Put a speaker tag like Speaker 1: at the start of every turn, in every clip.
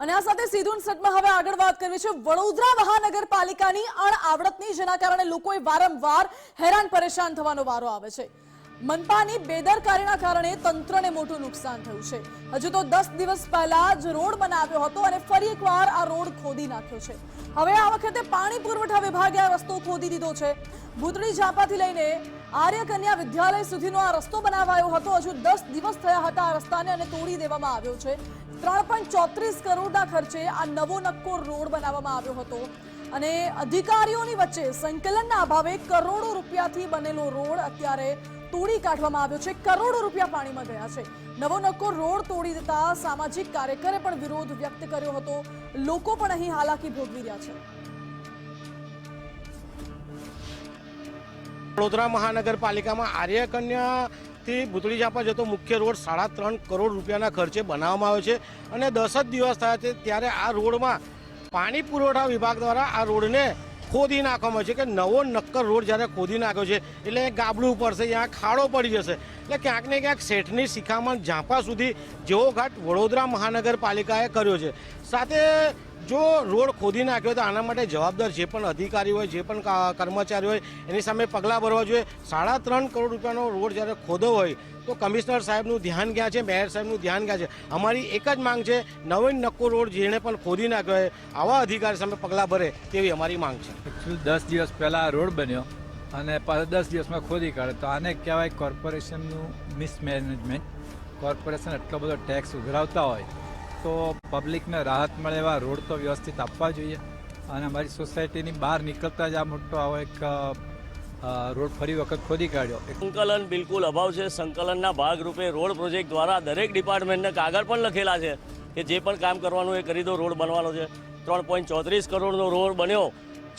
Speaker 1: અને આ સાથે સીધું સેટમાં હવે આગળ વાત કરવી છે વડોદરા મહાનગરપાલિકાની અણઆવડતની, જેના કારણે લોકોએ વારંવાર હેરાન પરેશાન થવાનો વારો આવે છે। મનપાની બેદરકારીના કારણે તંત્રને મોટું નુકસાન થયું છે। હજુ તો 10 દિવસ પહેલા જ રોડ બનાવ્યો હતો અને ફરી એકવાર આ રોડ ખોદી નાખ્યો છે। હવે આ વખતે પાણી પુરવઠા વિભાગે આ રસ્તો ખોદી દીધો છે। ભૂતળી ઝાપાથી લઈને આર્ય કન્યા વિદ્યાલય સુધીનો આ રસ્તો બનાવાયો હતો। હજુ 10 દિવસ થયા હતા આ રસ્તાને અને તોડી દેવામાં આવ્યો છે। 3.34 કરોડના ખર્ચે આ નવો નક્કો રોડ બનાવવામાં આવ્યો હતો અને અધિકારીઓની વચ્ચે સંકલનના અભાવે કરોડો રૂપિયાથી બનેલો રોડ અત્યારે તોડી કાઢવામાં આવ્યો છે। કરોડો રૂપિયા પાણીમાં ગયા છે। નવો નક્કો રોડ તોડી દેતા સામાજિક કાર્યકરે પણ વિરોધ વ્યક્ત કર્યો હતો। લોકો પણ અહીં હાલાકી ભોગવી રહ્યા છે।
Speaker 2: વડોદરા મહાનગરપાલિકામાં આર્ય કન્યાથી ભૂતળી ઝાપા જતો મુખ્ય રોડ 3.5 કરોડ રૂપિયાના ખર્ચે બનાવવામાં આવ્યો છે અને 10 જ દિવસ થયા છે ત્યારે આ રોડમાં પાણી પુરવઠા વિભાગ દ્વારા આ રોડને ખોદી નાખવામાં આવે છે કે નવો નક્કર રોડ જ્યારે ખોદી નાખ્યો છે એટલે ગાબડું પડશે, ત્યાં ખાડો પડી જશે। એટલે ક્યાંક ને ક્યાંક શેઠની શિખામણ ઝાંપા સુધી જેવો ઘાટ વડોદરા મહાનગરપાલિકાએ કર્યો છે। સાથે જો રોડ ખોદી નાખ્યો તો આના માટે જવાબદાર જે પણ અધિકારી હોય, જે પણ કર્મચારી હોય એની સામે પગલાં ભરવા જોઈએ। 3.5 કરોડ રૂપિયાનો રોડ જ્યારે ખોદો હોય તો કમિશનર સાહેબનું ધ્યાન ક્યાં છે, મેયર સાહેબનું ધ્યાન ક્યાં છે? અમારી એક જ માંગ છે, નવીન નક્કો રોડ જેણે પણ ખોદી નાખ્યો હોય આવા અધિકારી સામે પગલાં ભરે તેવી અમારી માંગ છે।
Speaker 3: એકચ્યુઅલી 10 દિવસ પહેલાં રોડ બન્યો અને 10 દિવસમાં ખોદી કાઢે તો આને કહેવાય કોર્પોરેશનનું મિસમેનેજમેન્ટ। કોર્પોરેશન એટલો બધો ટેક્સ ઉઘરાવતા હોય તો પબ્લિકને રાહત મળે એવા રોડ તો વ્યવસ્થિત આપવા જોઈએ અને અમારી સોસાયટીની બહાર નીકળતા જ આ મોટો આવો એક રોડ ફરી વખત ખોદી કાઢ્યો।
Speaker 4: સંકલન બિલકુલ અભાવ છે। સંકલનના ભાગરૂપે રોડ પ્રોજેક્ટ દ્વારા દરેક ડિપાર્ટમેન્ટને કાગળ પણ લખેલા છે કે જે પણ કામ કરવાનું એ કરી દો, રોડ બનવાનો છે। 3.34 કરોડનો રોડ બન્યો।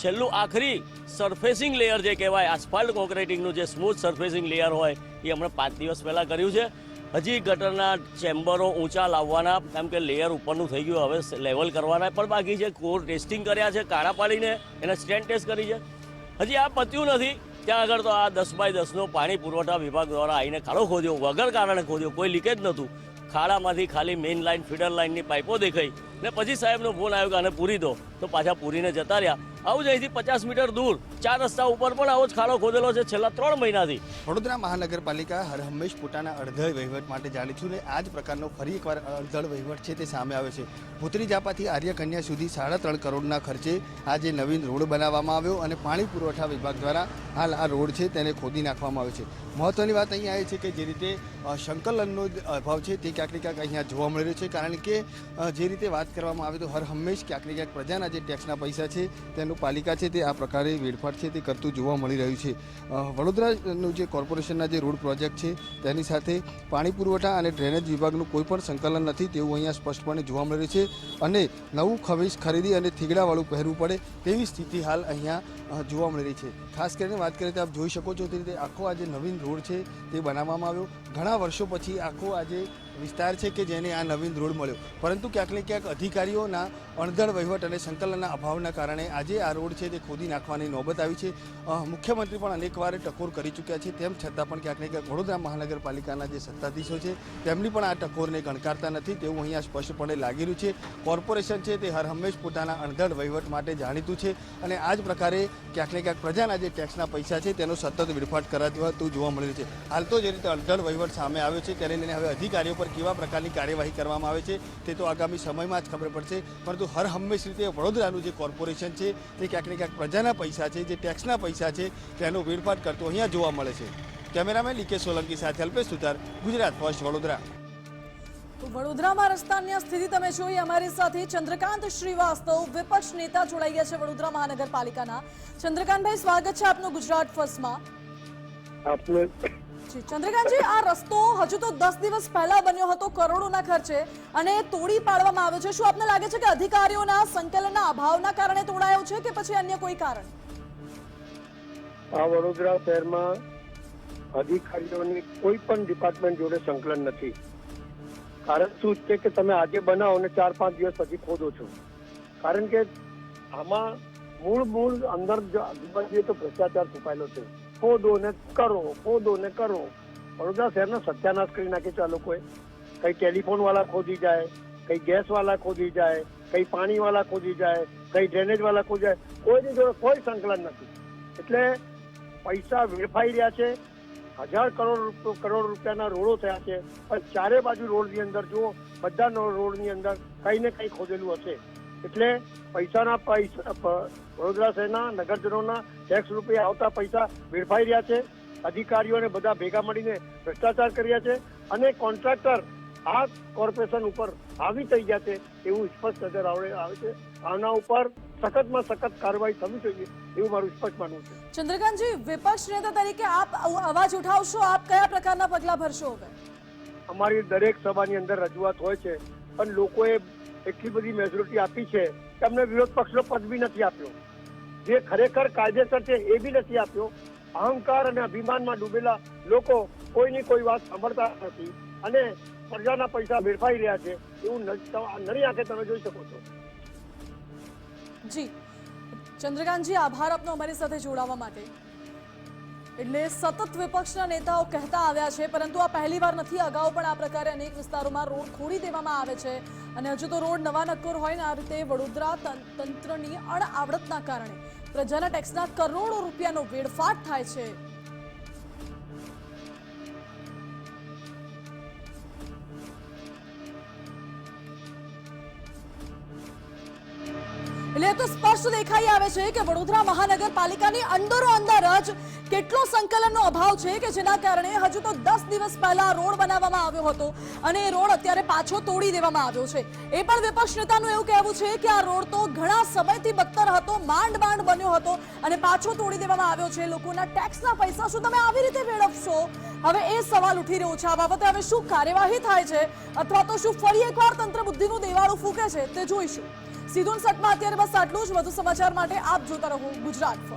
Speaker 4: છેલ્લું આખરી સરફેસિંગ લેયર જે કહેવાય આસ્ફાલ્ટ કોન્ક્રીટિંગનું જે સ્મૂથ સરફેસિંગ લેયર હોય એ હમણાં 5 દિવસ પહેલાં કર્યું છે। હજી ગટરના ચેમ્બરો ઊંચા લાવવાના, કેમ કે લેયર ઉપરનું થઈ ગયું, હવે લેવલ કરવાના પણ બાકી છે। કોર ટેસ્ટિંગ કર્યા છે, કાળા પાડીને એને સ્ટેન્ડ ટેસ્ટ કરી છે। હજી આ પત્યું નથી ત્યાં આગળ તો આ 10x10નો પાણી પુરવઠા વિભાગ દ્વારા આવીને ખાડો ખોદ્યો, વગર કારણે ખોદ્યો, કોઈ લીકેજ નહોતું। ખાડામાંથી ખાલી મેઇન લાઇન, ફીડર લાઇનની પાઇપો દેખાઈ ને પછી સાહેબનો ફોન આવ્યો કે આને પૂરી દો, તો પાછા પૂરીને જતા રહ્યા। આવું જ અહીંથી 50 મીટર દૂર 4 રસ્તા ઉપર પણ આવો જ ખાડો ખોદેલો છે છેલ્લા 3 મહિનાથી।
Speaker 5: વડોદરા મહાનગરપાલિકા હર હંમેશ પોતાના અડધળ વહીવટ માટે જાણીતું ને આ જ પ્રકારનો ફરી એકવાર અડધળ વહીવટ છે તે સામે આવે છે। ભૂતળી ઝાપાથી આર્ય કન્યા સુધી 3.5 કરોડના ખર્ચે આ જે નવીન રોડ બનાવવામાં આવ્યો અને પાણી પુરવઠા વિભાગ દ્વારા હાલ આ રોડ છે તેને ખોદી નાખવામાં આવ્યો છે। મહત્વની વાત અહીંયા એ છે કે જે રીતે સંકલનનો અભાવ છે તે ક્યાંક ને ક્યાંક અહીંયા જોવા મળી રહ્યો છે, કારણ કે જે રીતે વાત કરવામાં આવે તો હર હંમેશ ક્યાંક ને ક્યાંક પ્રજાના જે ટેક્સના પૈસા છે તેનું પાલિકા છે તે આ પ્રકારે વેડફાટ છે તે કરતું જોવા મળી રહ્યું છે। વડોદરાનું જે કોર્પોરેશનના જે રોડ પ્રોજેક્ટ છે તેની સાથે પાણી પુરવઠા અને ડ્રેનેજ વિભાગનું કોઈ પણ સંકલન નથી તેવું અહીંયા સ્પષ્ટપણે જોવા મળી રહ્યું છે અને નવું ખમીસ ખરીદી અને થીગડાવાળું પહેરવું પડે તેવી સ્થિતિ હાલ અહીંયા જોવા મળી રહી છે। ખાસ કરીને વાત કરીએ તો આપ જોઈ શકો છો તે રીતે આખો આ જે નવીન રોડ છે તે બનાવવામાં આવ્યો ઘણા વર્ષો પછી આખો આજે વિસ્તાર છે કે જેને આ નવીન રોડ મળ્યો, પરંતુ ક્યાંક ને ક્યાંક અધિકારીઓના અણધડ વહીવટ અને સંકલનના અભાવના કારણે આજે આ રોડ છે તે ખોદી નાખવાની નોબત આવી છે। મુખ્યમંત્રી પણ અનેકવાર ટકોર કરી ચૂક્યા છે, તેમ છતાં પણ ક્યાંક ને ક્યાંક વડોદરા મહાનગરપાલિકાના જે સત્તાધીશો છે તેમની પણ આ ટકોરને ગણકારતા નથી તેવું અહીંયા સ્પષ્ટપણે લાગી રહ્યું છે। કોર્પોરેશન છે તે હર હંમેશ પોતાના અણધડ વહીવટ માટે જાણીતું છે અને આ જ પ્રકારે ક્યાંક ને ક્યાંક પ્રજાના જે ટેક્સના પૈસા છે તેનો સતત વેડફાટ કરાતું જોવા મળી રહ્યું છે। હાલ તો જે રીતે અણધડ વહીવટ સામે આવ્યો છે તેને લઈને હવે અધિકારીઓ પર કેવા પ્રકારની કાર્યવાહી કરવામાં આવે છે તે તો આગામી સમયમાં જ ખબર પડશે, પરંતુ હર હંમેશ રીતે વડોદરાનું જે કોર્પોરેશન છે તે ક્યાંક ને ક્યાંક પ્રજાના પૈસા છે, જે ટેક્સના પૈસા છે તેનો વેડફાટ કરતો અહીંયા જોવા મળે છે। કેમેરામેન લીકે સોલંકી સાથે અલ્પેશ સુતાર, ગુજરાત ફર્સ્ટ, વડોદરા।
Speaker 1: તો વડોદરામાં રસ્તાની આ સ્થિતિ તમે જોઈ। અમારી સાથે ચંદ્રકાંત શ્રીવાસ્તવ, વિપક્ષ નેતા, જોડાઈ ગયા છે વડોદરા મહાનગરપાલિકાના। ચંદ્રકાંતભાઈ, સ્વાગત છે આપનું ગુજરાત ફર્સ્ટમાં। ચંદ્રકાંતજી, આ રસ્તો હજુ તો 10 દિવસ પહેલા બન્યો હતો કરોડોના ખર્ચે અને તોડી પાડવામાં આવ્યો છે। શું આપને લાગે છે કે અધિકારીઓના સંકલનના અભાવના કારણે તોડાયો છે કે પછી અન્ય કોઈ કારણ?
Speaker 6: આ વડોદરા શહેરમાં અધિકારીઓની કોઈ પણ ડિપાર્ટમેન્ટ જોડે સંકલન નથી। કારણ શું છે કે તમે આજે બનાવો અને 4-5 દિવસ પછી ખોદો છો, કારણ કે આમાં મૂળ અંદર જઈએ તો ભ્રષ્ટાચાર છુપાયેલો છે। ખોદો ને કરો, ખોદો ને કરો। વડોદરા શહેરનો સત્યાનાશ કરી નાખે છે આ લોકોએ। કઈ ટેલિફોન વાળા ખોદી જાય, કઈ ગેસ વાળા ખોદી જાય, કઈ પાણી વાળા ખોદી જાય, કઈ ડ્રેનેજ વાળા ખોદી જાય, કોઈની જોડે કોઈ સંકલન નથી. એટલે પૈસા વેડફાઈ રહ્યા છે. 1000 કરોડ રૂપિયાના રોડો થયા છે, પણ ચારે બાજુ રોડની અંદર જુઓ, બધા રોડની અંદર કઈ ને કઈ ખોદેલું હશે. એટલે વડોદરા શહેરના નગરજનોના ટેક્સ રૂપે આવતા પૈસા વેડફાઈ રહ્યા છે. અધિકારીઓને બધા ભેગા મળીને ભ્રષ્ટાચાર કર્યા છે અને કોન્ટ્રાક્ટર આ કોર્પોરેશન ઉપર હાવી થઈ ગયા છે એવું સ્પષ્ટ નજર આવે છે. આના ઉપર સખતમાં સખત કાર્યવાહી થવી જોઈએ એવું મારું સ્પષ્ટ માનવું છે.
Speaker 1: ચંદ્રકાંતજી, વિપક્ષ નેતા તરીકે આપ અવાજ ઉઠાવશો, આપ કયા પ્રકારના પગલા ભરશો? હવે
Speaker 6: અમારી દરેક સભાની અંદર રજૂઆત હોય છે, પણ લોકોએ એટલી બધી મેજોરિટી આપી છે કે અમને વિરોધ પક્ષનો પદ બી નથી આપ્યો. જે ખરેખર કાયદેસર છે એ બી નથી આપ્યો. અહંકાર અને અભિમાનમાં ડૂબેલા લોકો કોઈની કોઈ વાત સાંભળતા નથી અને પ્રજાના પૈસા વેડફાઈ રહ્યા છે એવું નરી આંખે તમે જોઈ શકો છો.
Speaker 1: જી ચંદ્રકાંતજી, આભાર આપનો અમારી સાથે જોડાવા માટે. એટલે સતત વિપક્ષના નેતાઓ કહેતા આવ્યા છે, પરંતુ આ પહેલીવાર નથી. અગાઉ પણ આ પ્રકારે અનેક વિસ્તારોમાં રોડ ખોડી દેવામાં આવે છે અને હજુ તો રોડ નવા નક્કોર હોય ને આ રીતે વડોદરા તંત્રની અણઆવડતના કારણે પ્રજાના ટેક્સના કરોડો રૂપિયાનો વેડફાટ થાય છે. એટલે તો સ્પષ્ટ દેખાઈ આવે છે કે વડોદરા મહાનગરપાલિકાની અંદરો અંદર જ કેટલો સંકલનનો અભાવ છે કે જેના કારણે હજુ તો 10 દિવસ પહેલા રોડ બનાવવામાં આવ્યો હતો અને એ રોડ અત્યારે પાછો તોડી દેવામાં આવ્યો છે. એ પણ વિપક્ષ નેતાનું એવું કહેવું છે કે આ રોડ તો ઘણા સમયથી બદતર હતો, માંડ બન્યો હતો અને પાછો તોડી દેવામાં આવ્યો છે. લોકોના ટેક્સના પૈસા શું તમે આવી રીતે વેડફશો? હવે એ સવાલ ઉઠી રહ્યો છે. આ બાબતે હવે શું કાર્યવાહી થાય છે અથવા તો શું ફરી એકવાર તંત્ર બુદ્ધિનું દેવાળું ફૂંકે છે તે જોઈશું. સીધું સટમાં અત્યારે બસ આટલું જ. વધુ સમાચાર માટે આપ જોતા રહો ગુજરાત ફર્સ્ટ.